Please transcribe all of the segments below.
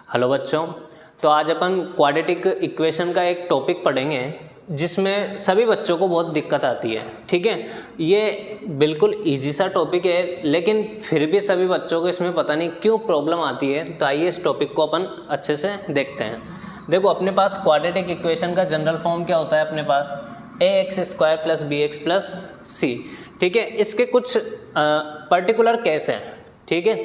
Hello बच्चों, तो आज अपन क्वाड्रेटिक इक्वेशन का एक टॉपिक पढ़ेंगे जिसमें सभी बच्चों को बहुत दिक्कत आती है। ठीक है, ये बिल्कुल इजी सा टॉपिक है, लेकिन फिर भी सभी बच्चों को इसमें पता नहीं क्यों प्रॉब्लम आती है। तो आइए इस टॉपिक को अपन अच्छे से देखते हैं। देखो, अपने पास क्वाड्रेटिक इक्वेशन का जनरल फॉर्म क्या होता है? अपने पास ax² + bx + c। ठीक है, इसके कुछ पर्टिकुलर केस हैं। ठीक है,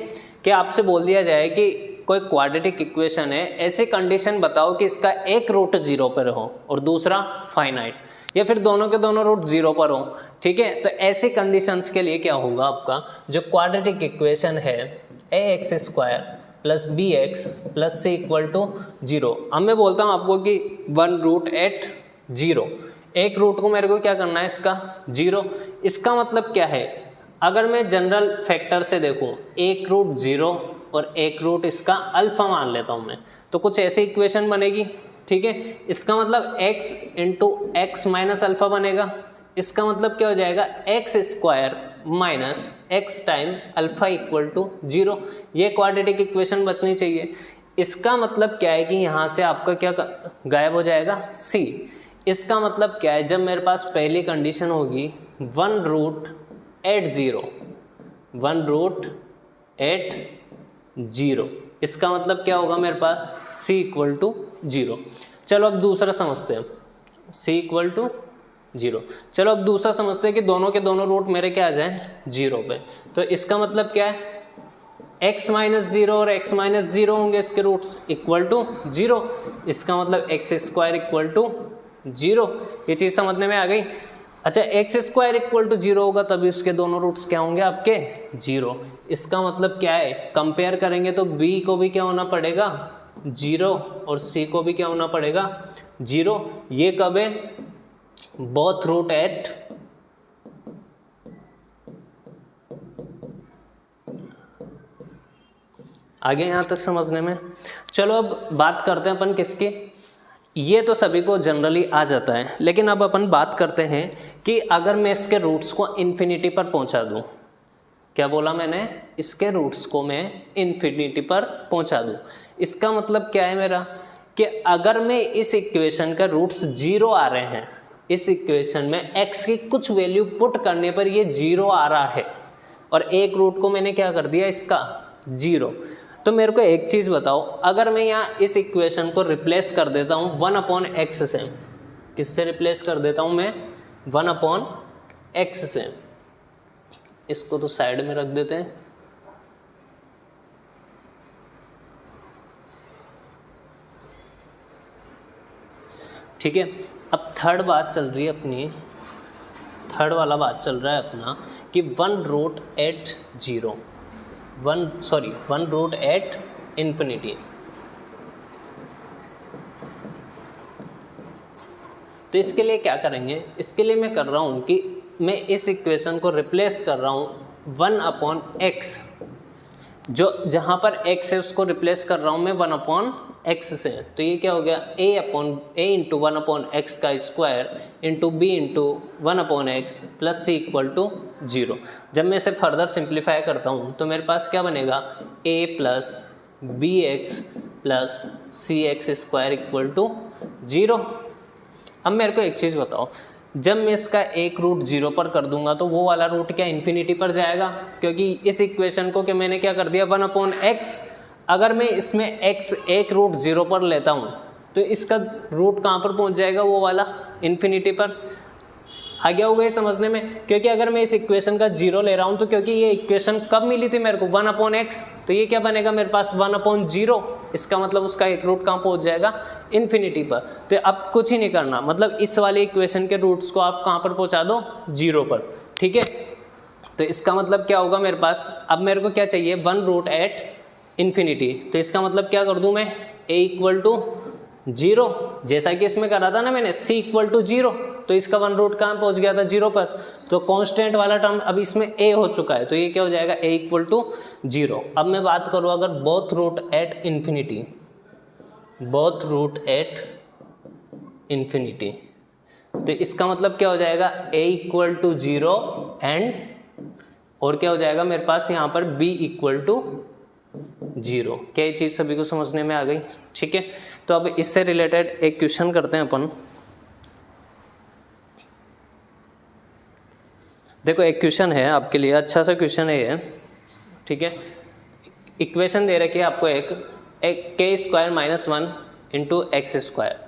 कि आपसे बोल दिया जाए कि कोई क्वाड्रेटिक इक्वेशन है, ऐसी कंडीशन बताओ कि इसका एक रूट 0 पर हो और दूसरा फाइनाइट, या फिर दोनों के दोनों रूट 0 पर हो। ठीक है, तो ऐसी कंडीशंस के लिए क्या होगा? आपका जो क्वाड्रेटिक इक्वेशन है ax² + bx + c = 0। अब मैं बोलता हूँ आपको कि 1 रूट एट 0, एक रूट को मेरे को क्या करना है? इसका 0। इसका मतलब क्या है? अगर मैं जनरल फैक्टर से देखूं, एक रूट 0 और एक रूट इसका अल्फा मान लेता हूं मैं, तो कुछ ऐसी इक्वेशन बनेगी। ठीक है, इसका मतलब x × x - अल्फा बनेगा। इसका मतलब क्या हो जाएगा? x² - x time alpha = 0। ये क्वाड्रेटिक इक्वेशन बचनी चाहिए। इसका मतलब क्या है कि यहाँ से आपका क्या गायब हो जाएगा? c। इसका मतलब क्या है? जब मेरे पास पहली कंडीशन होगी 1 रूट एट 0, 1 रूट एट 0, इसका मतलब क्या होगा मेरे पास? c = 0। चलो अब दूसरा समझते हैं, c = 0। चलो अब दूसरा समझते हैं कि दोनों के दोनों रूट मेरे क्या आ जाए? 0 पे। तो इसका मतलब क्या है? x - 0 और x - 0 होंगे इसके रूट्स = 0। इसका मतलब x² = 0। ये चीज़ समझने में आ गई? अच्छा, x² = 0 होगा तभी उसके दोनों रूट्स क्या होंगे? आपके 0। इसका मतलब क्या है? कंपेयर करेंगे तो b को भी क्या होना पड़ेगा? 0 और c को भी क्या होना पड़ेगा? 0। ये कब है? बोथ रूट एट आगे यहाँ तक समझने में। चलो अब बात करते हैं अपन किसकी। ये तो सभी को जनरली आ जाता है, लेकिन अब अपन बात करते हैं कि अगर मैं इसके रूट्स को इन्फिनिटी पर पहुंचा दूं। क्या बोला मैंने? इसके रूट्स को मैं इन्फिनिटी पर पहुंचा दूं। इसका मतलब क्या है मेरा? कि अगर मैं इस इक्वेशन का रूट्स 0 आ रहे हैं, इस इक्वेशन में x की कुछ वैल्यू पुट करने पर ये 0 आ रहा है, और एक रूट को मैंने क्या कर दिया? इसका 0। तो मेरे को एक चीज़ बताओ, अगर मैं यहाँ इस इक्वेशन को रिप्लेस कर देता हूँ 1/x से। किससे रिप्लेस कर देता हूँ मैं? 1/x से। इसको तो साइड में रख देते हैं। ठीक है, अब थर्ड बात चल रही है अपनी, थर्ड वाला बात चल रहा है अपना कि 1 रूट एट इन्फिनिटी। तो इसके लिए क्या करेंगे? इसके लिए मैं कर रहा हूँ कि मैं इस इक्वेशन को रिप्लेस कर रहा हूँ 1/x, जो जहाँ पर x है उसको रिप्लेस कर रहा हूँ मैं 1/x से। तो ये क्या हो गया? a × 1/x² × b × 1/x + c = 0। जब मैं इसे फर्दर सिंप्लीफाई करता हूँ तो मेरे पास क्या बनेगा? a + bx + cx² = 0। अब मेरे को एक चीज़ बताओ, जब मैं इसका एक रूट 0 पर कर दूंगा तो वो वाला रूट क्या इन्फिनिटी पर जाएगा? क्योंकि इस इक्वेशन को क्या मैंने क्या कर दिया? 1/x। अगर मैं इसमें x एक रूट 0 पर लेता हूँ तो इसका रूट कहाँ पर पहुँच जाएगा? वो वाला इन्फिनिटी पर। आ गया होगा ये समझने में? क्योंकि अगर मैं इस इक्वेशन का 0 ले रहा हूँ तो क्योंकि ये इक्वेशन कब मिली थी मेरे को? 1/x। तो ये क्या बनेगा मेरे पास? 1/0। इसका मतलब उसका एक रूट कहाँ पहुँच जाएगा? इन्फिनिटी पर। तो अब कुछ ही नहीं करना, मतलब इस वाले इक्वेशन के रूट्स को आप कहाँ पर पहुँचा दो? 0 पर। ठीक है, तो इसका मतलब क्या होगा मेरे पास? अब मेरे को क्या चाहिए? 1 रूट एट इन्फिनिटी। तो इसका मतलब क्या कर दूँ मैं? a = 0, जैसा कि इसमें करा था ना मैंने, c = 0। तो इसका 1 रूट कहाँ पहुँच गया था? 0 पर। तो कांस्टेंट वाला टर्म अब इसमें a हो चुका है, तो ये क्या हो जाएगा? a = 0। अब मैं बात करूँ अगर बोथ रूट एट इन्फिनिटी, तो इसका मतलब क्या हो जाएगा? a = 0 एंड और क्या हो जाएगा मेरे पास यहाँ पर? b = 0। क्या ये चीज़ सभी को समझने में आ गई? ठीक है, तो अब इससे रिलेटेड एक क्वेश्चन करते हैं अपन। देखो एक क्वेश्चन है आपके लिए, अच्छा सा क्वेश्चन है ये। ठीक है, इक्वेशन दे रखी है आपको एक k square minus 1 into x square.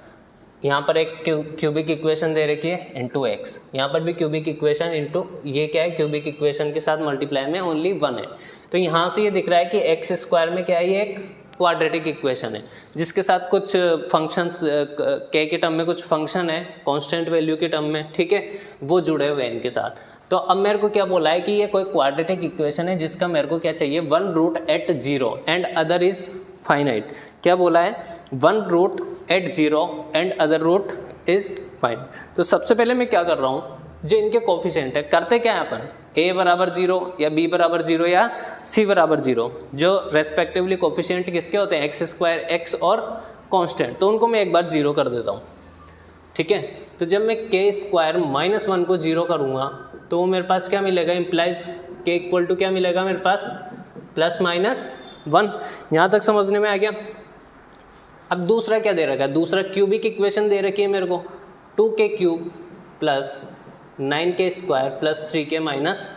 यहाँ पर एक क्यूबिक इक्वेशन दे रखी है इंटू एक्स, यहाँ पर भी क्यूबिक इक्वेशन इंटू, ये क्या है, क्यूबिक इक्वेशन के साथ मल्टीप्लाई में ओनली 1 है। तो यहाँ से ये दिख रहा है कि एक्स स्क्वायर में क्या है, ये एक क्वाड्रेटिक इक्वेशन है जिसके साथ कुछ फंक्शंस के टर्म में कुछ फंक्शन है कांस्टेंट वैल्यू के टर्म में, ठीक है, वो जुड़े हुए हैं इनके साथ। तो अब मेरे को क्या बोला है कि ये कोई क्वाड्रेटिक इक्वेशन है जिसका मेरे को क्या चाहिए, 1 root at 0 and other is finite. क्या बोला है, 1 root at 0 and other root is finite. तो सबसे पहले मैं क्या कर रहा हूँ, जो इनके कोफिशिएंट है, करते क्या है अपन, a बराबर 0 या b बराबर 0 या c बराबर 0, जो रेस्पेक्टिवली कोफिशिएंट किसके होते हैं, एक्स स्क्वायर, एक्स और कांस्टेंट, तो उनको मैं एक बार 0 कर देता हूँ। ठीक है, तो जब मैं k स्क्वायर माइनस 1 को 0 करूँगा तो मेरे पास क्या मिलेगा, इम्प्लाइज k इक्वल टू क्या मिलेगा मेरे पास, प्लस माइनस 1। यहाँ तक समझने में आ गया। अब दूसरा क्या दे रखा है, दूसरा क्यूबिक इक्वेशन दे रखी है मेरे को, 2k cube plus 9k square plus 3k minus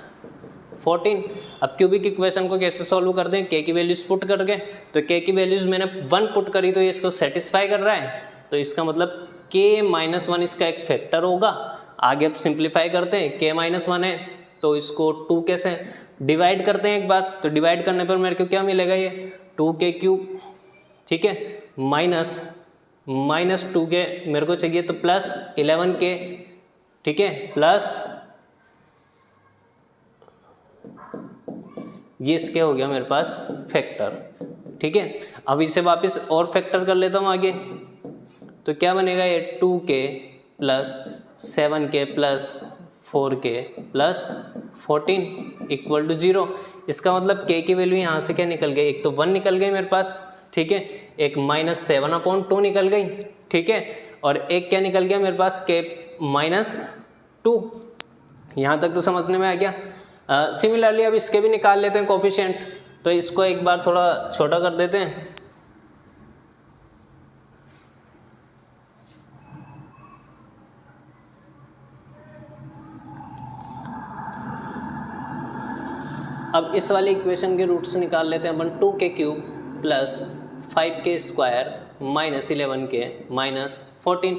14। अब क्यूबिक इक्वेशन को कैसे सॉल्व कर दें, k की वैल्यूज पुट करके, तो k की वैल्यूज मैंने 1 पुट करी तो ये इसको सेटिस्फाई कर रहा है, तो इसका मतलब k माइनस 1 इसका एक फैक्टर होगा। आगे अब सिंप्लीफाई करते हैं, k माइनस 1 है तो इसको 2k से डिवाइड करते हैं एक बार, तो डिवाइड करने पर मेरे को क्या मिलेगा, ये 2k क्यूब, ठीक है, माइनस 2k मेरे को चाहिए तो प्लस 11k, ठीक है, प्लस ये इसके हो गया मेरे पास फैक्टर। ठीक है, अब इसे वापस और फैक्टर कर लेता हूँ आगे, तो क्या बनेगा, ये 2k plus 7k plus 4k plus 14 equal to 0। इसका मतलब k की वैल्यू यहाँ से क्या निकल गई, एक तो 1 निकल गई मेरे पास, ठीक है, एक माइनस 7/2 निकल गई, ठीक है, और एक क्या निकल गया मेरे पास, k माइनस 2। यहाँ तक तो समझने में आ गया। सिमिलरली अब इसके भी निकाल लेते हैं कोफिशिएंट, तो इसको एक बार थोड़ा छोटा कर देते हैं। अब इस वाली इक्वेशन के रूट्स निकाल लेते हैं अपन, 2k cube plus 5k square minus 11k minus 14।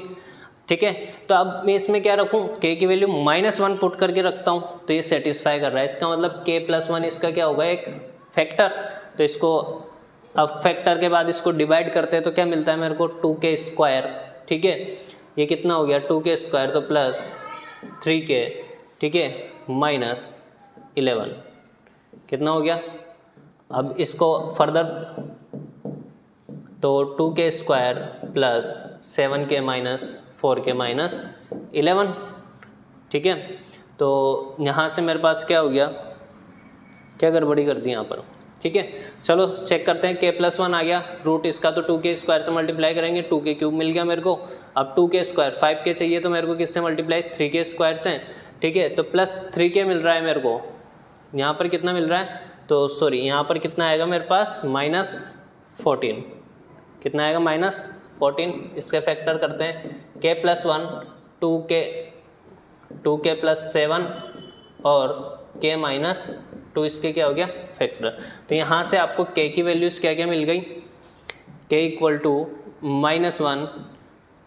ठीक है, तो अब मैं इसमें क्या रखूँ, k की वैल्यू -1 पुट करके रखता हूँ, तो ये सेटिस्फाई कर रहा है। इसका मतलब k प्लस 1 इसका क्या होगा, एक फैक्टर, तो इसको अब फैक्टर के बाद इसको डिवाइड करते हैं तो क्या मिलता है मेरे को, 2k स्क्वायर, ठीक है, ये कितना हो गया 2k स्क्वायर, तो प्लस 3k, ठीक है, माइनस 11 कितना हो गया। अब इसको फर्दर, तो 2k square plus 7k minus 4k minus 11, ठीक है, तो यहाँ से मेरे पास क्या हो गया, क्या गड़बड़ी कर दी यहाँ पर। ठीक है, चलो चेक करते हैं, k प्लस 1 आ गया, रूट इसका तो 2k स्क्वायर से मल्टीप्लाई करेंगे, 2k क्यूब मिल गया मेरे को। अब 2k स्क्वायर 5k चाहिए तो मेरे को किससे मल्टीप्लाई, 3k स्क्वायर से, ठीक है, तो प्लस 3k मिल रहा है मेरे को। यहाँ पर कितना मिल रहा है, तो सॉरी यहाँ पर कितना आएगा मेरे पास, -14, कितना आएगा -14। इसके फैक्टर करते हैं, k प्लस 1 2k प्लस 7 और k माइनस 2, इसके क्या हो गया फैक्टर। तो यहाँ से आपको k की वैल्यूज क्या क्या मिल गई, k इक्वल टू -1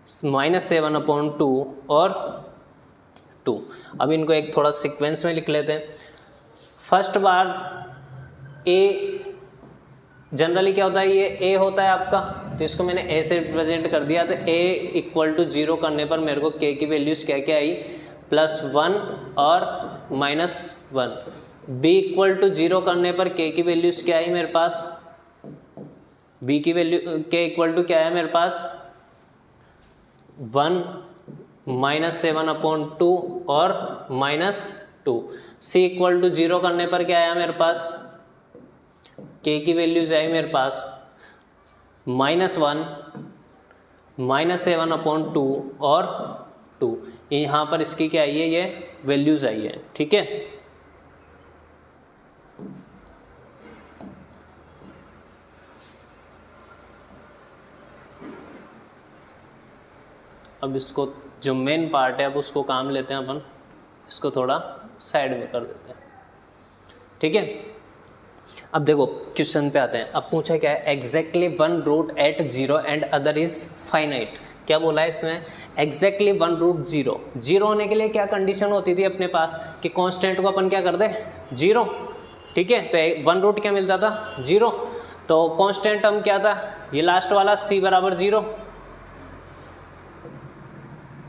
-7/2 और 2। अब इनको एक थोड़ा सीक्वेंस में लिख लेते हैं। फर्स्ट बार a जनरली क्या होता है, ये a होता है आपका, तो इसको मैंने a से रिप्रेजेंट कर दिया, तो a इक्वल टू 0 करने पर मेरे को k की वैल्यूज क्या क्या आई, +1 और -1। b इक्वल टू 0 करने पर k की वैल्यूज क्या आई मेरे पास, b की वैल्यू k इक्वल टू क्या है मेरे पास, 1 -7/2 और -2। c इक्वल टू 0 करने पर क्या आया मेरे पास, k की वैल्यूज आई मेरे पास -1 -7/2 और 2। यहाँ पर इसकी क्या आई है, ये वैल्यूज आई है। ठीक है, अब इसको जो मेन पार्ट है अब उसको काम लेते हैं अपन, इसको थोड़ा साइड में कर देते हैं, ठीक है। अब देखो क्वेश्चन पे आते हैं। अब पूछा क्या है, exactly one root at zero and other is finite. क्या बोला है इसमें, exactly one root zero. Zero होने के लिए क्या कंडीशन होती थी अपने पास कि कांस्टेंट को अपन क्या कर दे, जीरो, ठीक है। तो वन रूट क्या मिलता था, जीरो। तो कांस्टेंट टर्म क्या था, ये लास्ट वाला c बराबर जीरो।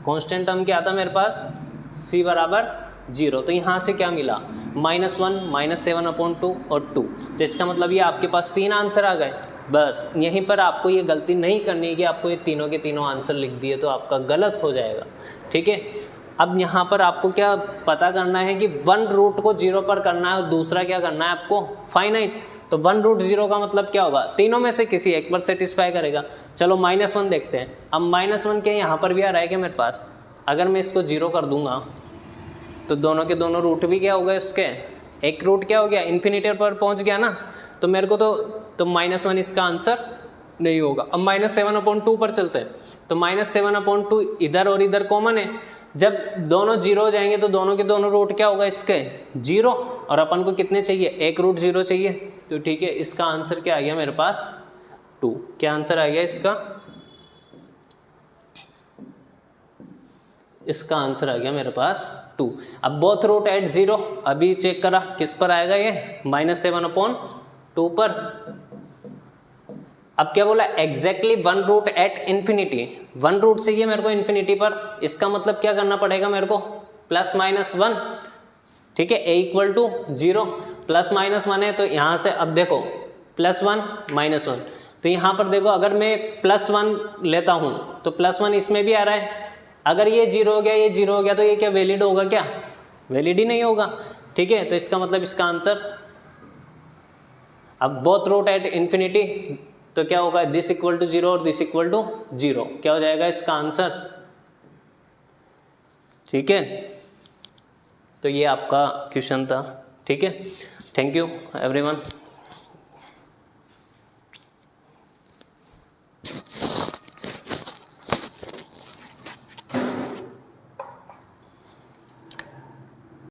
कांस्टेंट टर्म क्या था मेरे पास, c बराबर जीरो। तो यहाँ से क्या मिला, -1 -7/2 और 2। तो इसका मतलब ये आपके पास 3 आंसर आ गए। बस यहीं पर आपको ये गलती नहीं करनी है कि आपको ये तीनों के तीनों आंसर लिख दिए तो आपका गलत हो जाएगा, ठीक है। अब यहाँ पर आपको क्या पता करना है कि वन रूट को जीरो पर करना है और दूसरा क्या करना है आपको, फाइनाइट। तो वन रूट जीरो का मतलब क्या होगा, तीनों में से किसी एक पर सेटिस्फाई करेगा। चलो -1 देखते हैं। अब -1 क्या यहाँ पर भी आ रहा है क्या मेरे पास, अगर मैं इसको जीरो कर दूंगा तो दोनों के दोनों रूट भी क्या हो गए उसके, एक रूट क्या हो गया, इन्फिनिटी पर पहुंच गया ना। तो मेरे को तो -1 इसका आंसर नहीं होगा। अब -7/2 पर चलते हैं। तो -7/2 इधर और इधर कॉमन है। जब दोनों जीरो हो जाएंगे तो दोनों के दोनों रूट क्या होगा इसके, जीरो। और अपन को कितने चाहिए, एक रूट जीरो चाहिए। तो ठीक है, इसका आंसर क्या आ गया मेरे पास, 2। क्या आंसर आ गया इसका आंसर आ गया मेरे पास 2। अब बोथ रूट एट जीरो, अभी चेक करा किस पर आएगा ये, -7/2 पर। अब क्या बोला, exactly one root at infinity. One root से ये मेरे को इन्फिनिटी पर, इसका मतलब क्या करना पड़ेगा मेरे को, +-1, ठीक है। a = 0, +-1 है। तो यहाँ से अब देखो +1 -1, तो यहाँ पर देखो अगर मैं +1 लेता हूँ तो +1 इसमें भी आ रहा है। अगर ये 0 हो गया, ये 0 हो गया, तो ये क्या वैलिड होगा, क्या वैलिड ही नहीं होगा, ठीक है। तो इसका मतलब इसका आंसर, अब बोथ रूट एट इन्फिनिटी तो क्या होगा, दिस इक्वल टू 0 और दिस इक्वल टू 0, क्या हो जाएगा इसका आंसर, ठीक है। तो ये आपका क्वेश्चन था, ठीक है। Thank you everyone.